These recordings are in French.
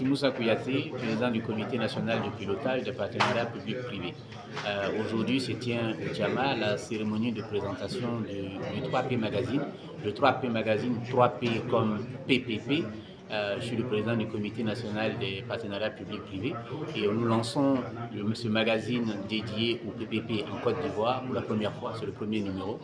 suis Moussa Kouyaté, président du comité national de pilotage des partenariats publics-privés. Aujourd'hui se tient au Tiama la cérémonie de présentation du 3P Magazine. Le 3P Magazine, 3P comme PPP. Je suis le président du comité national des partenariats publics-privés et nous lançons ce magazine dédié au PPP en Côte d'Ivoire pour la première fois, c'est le premier numéro.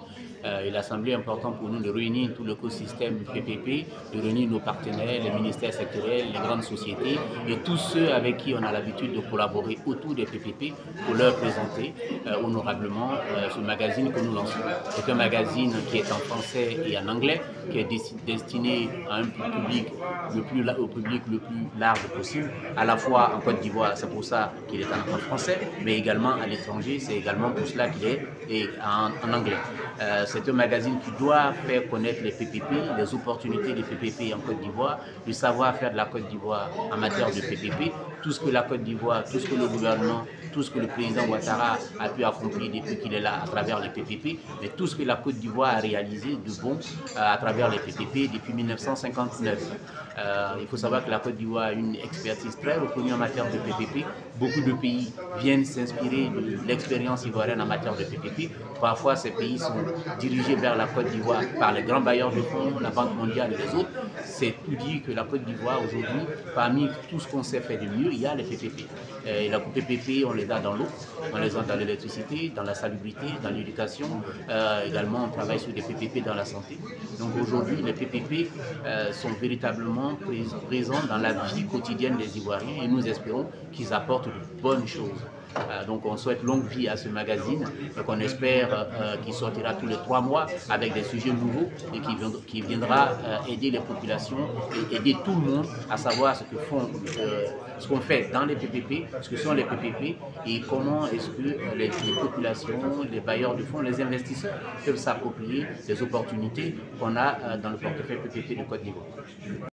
Il a semblé important pour nous de réunir tout l'écosystème PPP, de réunir nos partenaires, les ministères sectoriels, les grandes sociétés et tous ceux avec qui on a l'habitude de collaborer autour des PPP pour leur présenter honorablement ce magazine que nous lançons. C'est un magazine qui est en français et en anglais, qui est destiné à un public au public le plus large possible, à la fois en Côte d'Ivoire, c'est pour ça qu'il est en français, mais également à l'étranger, c'est également pour cela qu'il est en anglais. C'est un magazine qui doit faire connaître les PPP, les opportunités des PPP en Côte d'Ivoire, le savoir-faire de la Côte d'Ivoire en matière de PPP, tout ce que la Côte d'Ivoire, tout ce que le gouvernement, tout ce que le président Ouattara a pu accomplir depuis qu'il est là à travers les PPP, mais tout ce que la Côte d'Ivoire a réalisé de bon à travers les PPP depuis 1959. Il faut savoir que la Côte d'Ivoire a une expertise très reconnue en matière de PPP. Beaucoup de pays viennent s'inspirer de l'expérience ivoirienne en matière de PPP. Parfois, ces pays sont dirigés vers la Côte d'Ivoire par les grands bailleurs de fonds, la Banque mondiale et les autres. C'est tout dit que la Côte d'Ivoire, aujourd'hui, parmi tout ce qu'on sait faire de mieux, il y a les PPP. Et les PPP, on les a dans l'eau, on les a dans l'électricité, dans la salubrité, dans l'éducation. Également, on travaille sur des PPP dans la santé. Donc aujourd'hui, les PPP sont véritablement présents dans la vie quotidienne des Ivoiriens et nous espérons qu'ils apportent de bonnes choses. Donc on souhaite longue vie à ce magazine, qu'on espère qu'il sortira tous les 3 mois avec des sujets nouveaux et qui viendra aider les populations et aider tout le monde à savoir ce qu'on fait dans les PPP, ce que sont les PPP et comment est-ce que les populations, les bailleurs de fonds, les investisseurs peuvent s'approprier des opportunités qu'on a dans le portefeuille PPP de Côte d'Ivoire.